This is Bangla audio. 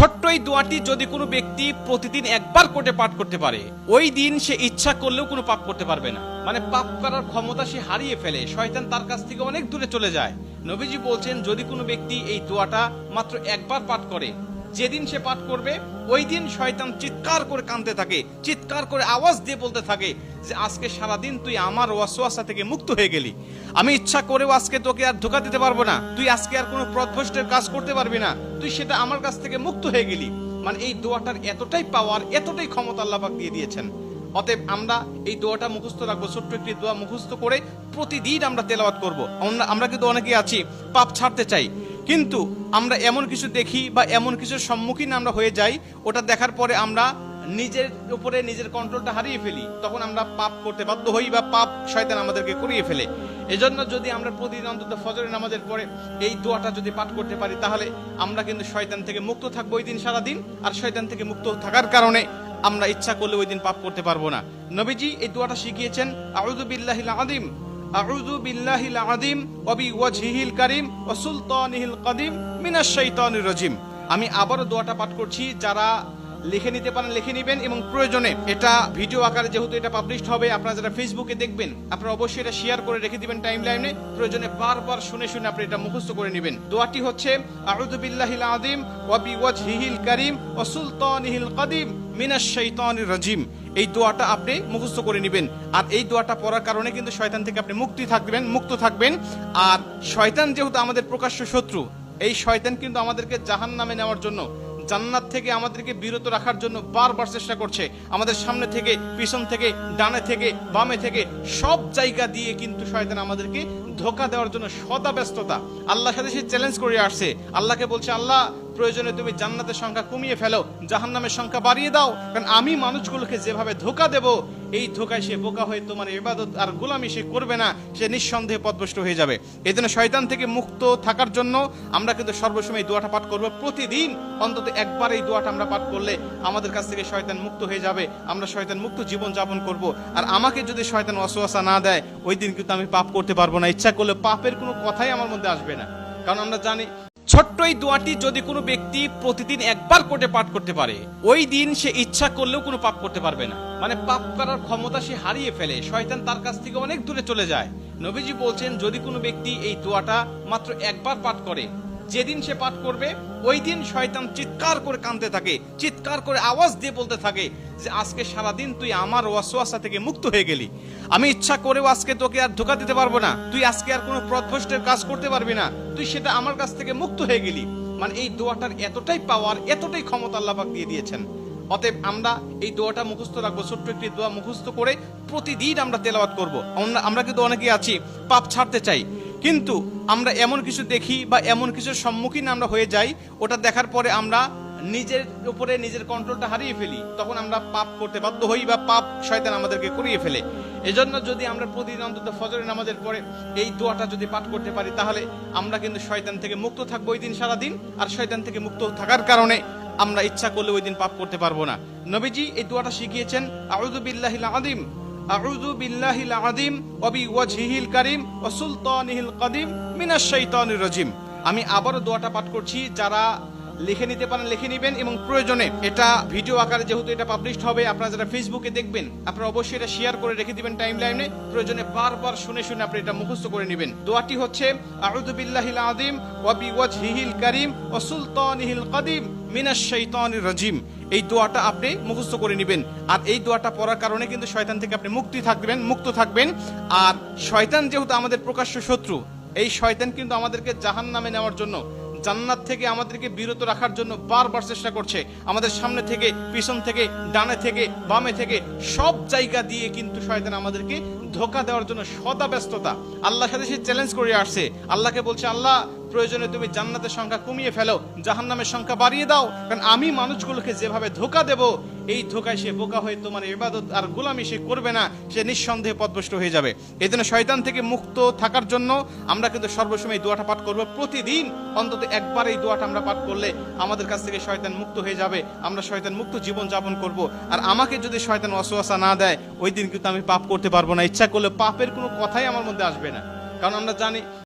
ছোট্ট এই দোয়াটি যদি কোনো ব্যক্তি প্রতিদিন একবার করে পাঠ করতে পারে, ওই দিন সে ইচ্ছা করলেও কোনো পাপ করতে পারবে না। মানে পাপ করার ক্ষমতা সে হারিয়ে ফেলে, শয়তান তার কাছ থেকে অনেক দূরে চলে যায়। নবীজি বলছেন, যদি কোনো ব্যক্তি এই দোয়াটা মাত্র একবার পাঠ করে, যেদিন সে পাঠ করবে ওই দিন শয়তান চিৎকার করে কাঁদতে থাকে, চিৎকার করে আওয়াজ দিয়ে বলতে থাকে যে আজকে সারাদিন তুই আমার ওয়াসওয়াসা থেকে মুক্ত হয়ে গেলি। আমি ইচ্ছা করেও আজকে তোকে আর ধোঁকা দিতে পারবো না, তুই আজকে আর কোনো পথভ্রষ্টের কাজ করতে পারবি না, তুই সেটা আমার কাছ থেকে মুক্ত হয়ে গেলি। মানে এই দোয়াটার এতটাই পাওয়ার, এতটাই ক্ষমতা আল্লাহ পাক দিয়ে দিয়েছেন। অতএব আমরা এই দোয়াটা মুখস্থ রাখবো, ছোট্ট একটি দোয়া মুখস্থ করে প্রতিদিন আমরা তেলাওয়াত করব। আমরা কিন্তু অনেকেই আছি পাপ ছাড়তে চাই, কিন্তু আমরা এমন কিছু দেখি বা এমন কিছুর সম্মুখীন আমরা হয়ে যাই, ওটা দেখার পরে আমরা নিজের উপরে নিজের কন্ট্রোলটা হারিয়ে ফেলি, তখন আমরা পাপ করতে বাধ্য হই বা পাপ শয়তান আমাদেরকে করিয়ে ফেলে। এজন্য যদি আমরা প্রতিদিন অন্তত ফজরের নামাজের পরে এই দোয়াটা যদি পাঠ করতে পারি, তাহলে আমরা কিন্তু শয়তান থেকে মুক্ত থাকবো ওই দিন সারাদিন। আর শয়তান থেকে মুক্ত থাকার কারণে আমরা ইচ্ছা করলে ওই দিন পাপ করতে পারবো না। নবীজি এই দোয়াটা শিখিয়েছেন, আউযু বিল্লাহিল আযীম, আউযু বিল্লাহিল আযীম ওয়া বিওয়াজহিল কারীম ওয়া সুলতানিহিল কাদীম মিনাশ শাইতানির রাজীম। আমি আবারও দোয়াটা পাঠ করছি, যারা লিখে নিতে পারেন লিখে নেবেন, এবং প্রয়োজনে এটা ভিডিও আকারে যেহেতু এটা পাবলিশড হবে, আপনারা যারা ফেসবুকে দেখবেন আপনারা অবশ্যই এটা শেয়ার করে রেখে দিবেন টাইম লাইনে, প্রয়োজনে বারবার শুনে শুনে আপনি এটা মুখস্থ করে নেবেন। দোয়াটি হচ্ছে, আউযু বিল্লাহিল আযীম ওয়া বিওয়াজহিল কারীম ওয়া সুলতানিহিল কাদীম মিনাশ শাইতানির রাজীম। এই দোয়াটা আপনি মুখস্থ করে নেবেন, আর এই দোয়াটা পড়ার কারণে কিন্তু শয়তান থেকে আপনি মুক্ত থাকবেন। আর শয়তান যেহেতু আমাদের প্রকাশ্য শত্রু, এই শয়তান কিন্তু আমাদেরকে জাহান্নামে নেওয়ার জন্য, জান্নাত থেকে আমাদেরকে বিরত রাখার জন্য বারবার চেষ্টা করছে। আমাদের সামনে থেকে, পিছন থেকে, ডানে থেকে, বামে থেকে, সব জায়গা দিয়ে কিন্তু শয়তান আমাদেরকে ধোঁকা দেওয়ার জন্য সদা ব্যস্ততা। আল্লাহর সাথে সে চ্যালেঞ্জ করে আসছে, আল্লাহকে বলছে, আল্লাহ প্রয়োজনে তুমি জান্নাতের সংখ্যা কমিয়ে ফেলো, জাহান্নামের সংখ্যা বাড়িয়ে দাও, কারণ আমি মানুষগুলোকে যেভাবে ধোঁকা দেব, এই ধোঁকায় সে বোকা হয়ে তোমার ইবাদত আর গোলামি সে করবে না, সে নিঃসন্দেহে পথভ্রষ্ট হয়ে যাবে। এই জন্য শয়তান থেকে মুক্ত থাকার জন্য আমরা কিন্তু সর্বসময় এই দোয়াটা পাঠ করবো প্রতিদিন। অন্তত একবার এই দোয়াটা আমরা পাঠ করলে আমাদের কাছ থেকে শয়তান মুক্ত হয়ে যাবে, আমরা শয়তান মুক্ত জীবন যাপন করব। আর আমাকে যদি শয়তান ওয়াসওয়াসা না দেয়, ওই দিন কিন্তু আমি পাপ করতে পারবো না, ইচ্ছা করলে পাপের কোনো কথাই আমার মধ্যে আসবে না। কারণ আমরা জানি, ছোট্ট এই দোয়াটি যদি কোনো ব্যক্তি প্রতিদিন একবার করে পাঠ করতে পারে, ওই দিন সে ইচ্ছা করলেও কোনো পাপ করতে পারবে না। মানে পাপ করার ক্ষমতা সে হারিয়ে ফেলে, শয়তান তার কাছ থেকে অনেক দূরে চলে যায়। নবীজি বলছেন, যদি কোনো ব্যক্তি এই দোয়াটা মাত্র একবার পাঠ করে, যেদিন সে পাঠ করবে ওই দিন শয়তান চিৎকার করে কাঁদতে থাকে, চিৎকার করে আওয়াজ দিয়ে বলতে থাকে যে আজকে সারাদিন তুই আমার ওয়াসওয়াসা থেকে মুক্ত হয়ে গেলি। আমি ইচ্ছা করেও আজকে তোকে আর ধোঁকা দিতে পারবো না, তুই আজকে আর কোনো পথভ্রষ্টের কাজ করতে পারবি না, তুই সেটা আমার কাছ থেকে মুক্ত হয়ে গেলি। মানে এই দোয়াটার এতটাই পাওয়ার, এতটাই ক্ষমতা আল্লাহ পাক দিয়ে দিয়েছেন। অতএব আমরা এই দোয়াটা মুখস্থ রাখবো, ছোট্ট একটি দোয়া মুখস্থ করে প্রতিদিন আমরা তেলাওয়াত করব। আমরা কিন্তু অনেকেই আছি পাপ ছাড়তে চাই, কিন্তু আমরা এমন কিছু দেখি বা এমন কিছুর সম্মুখীন আমরা হয়ে যাই, ওটা দেখার পরে আমরা নিজের উপরে নিজের কন্ট্রোলটা হারিয়ে ফেলি, তখন আমরা পাপ করতে বাধ্য হই বা পাপ শয়তান আমাদেরকে করিয়ে ফেলে। এজন্য যদি আমরা প্রতিদিন অন্তত ফজরের নামাজের পরে এই দোয়াটা যদি পাঠ করতে পারি, তাহলে আমরা কিন্তু শয়তান থেকে মুক্ত থাকবো ওই দিন সারাদিন। আর শয়তান থেকে মুক্ত থাকার কারণে আমরা ইচ্ছা করলে ওই দিন পাপ করতে পারবো না। নবীজি এই দোয়াটা শিখিয়েছেন, আউযু বিল্লাহিল আযীম, আউযু বিল্লাহিল আযীম ওয়া বিওয়াজহিল কারীম ওয়া সুলতানিহিল কাদীম মিনাশ শাইতানির রাজীম। আমি আবারও দোয়াটা পাঠ করছি, যারা লিখে নিতে পারেন লিখে নেবেন, এবং প্রয়োজনে এটা ভিডিও আকারে যেহেতু এটা পাবলিশড হবে, আপনারা যারা ফেসবুকে দেখবেন আপনারা অবশ্যই এটা শেয়ার করে রেখে দিবেন টাইম লাইনে, প্রয়োজনে বারবার শুনে শুনে আপনি এটা মুখস্থ করে নেবেন। দোয়াটি হচ্ছে, আউযু বিল্লাহিল আযীম ওয়া বিওয়াজহিল কারীম ওয়া সুলতানিহিল কাদীম মিনাশ শাইতানির রাজীম। এই দোয়াটা আপনি মুখস্থ করে নেবেন, আর এই দোয়াটা পড়ার কারণে কিন্তু শয়তান থেকে আপনি মুক্ত থাকবেন। আর শয়তান যেহেতু আমাদের প্রকাশ্য শত্রু, এই শয়তান কিন্তু আমাদেরকে জাহান্নামে নেওয়ার জন্য, জান্নাত থেকে আমাদেরকে বিরত রাখার জন্য বারবার চেষ্টা করছে। আমাদের সামনে থেকে, পিছন থেকে, ডানে থেকে, বামে থেকে, সব জায়গা দিয়ে কিন্তু শয়তান আমাদেরকে ধোঁকা দেওয়ার জন্য সদা ব্যস্ততা। আল্লাহর সাথে সে চ্যালেঞ্জ করে আসছে, আল্লাহকে বলছে, আল্লাহ প্রয়োজনে তুমি জান্নাতের সংখ্যা কমিয়ে ফেলো, জাহান্নামের সংখ্যা বাড়িয়ে দাও, কারণ আমি মানুষগুলোকে যেভাবে ধোঁকা দেব, এই ধোঁকায় সে বোকা হয়ে তোমার ইবাদত আর গোলামি সে করবে না, সে নিঃসন্দেহে পথভ্রষ্ট হয়ে যাবে। এই জন্য শয়তান থেকে মুক্ত থাকার জন্য আমরা কিন্তু সর্বসময় এই দোয়াটা পাঠ করবো প্রতিদিন। অন্তত একবার এই দোয়াটা আমরা পাঠ করলে আমাদের কাছ থেকে শয়তান মুক্ত হয়ে যাবে, আমরা শয়তান মুক্ত জীবন যাপন করব। আর আমাকে যদি শয়তান ওয়াসওয়াসা না দেয়, ওই দিন কিন্তু আমি পাপ করতে পারবো না, ইচ্ছা করলে পাপের কোনো কথাই আমার মধ্যে আসবে না। কারণ আমরা জানি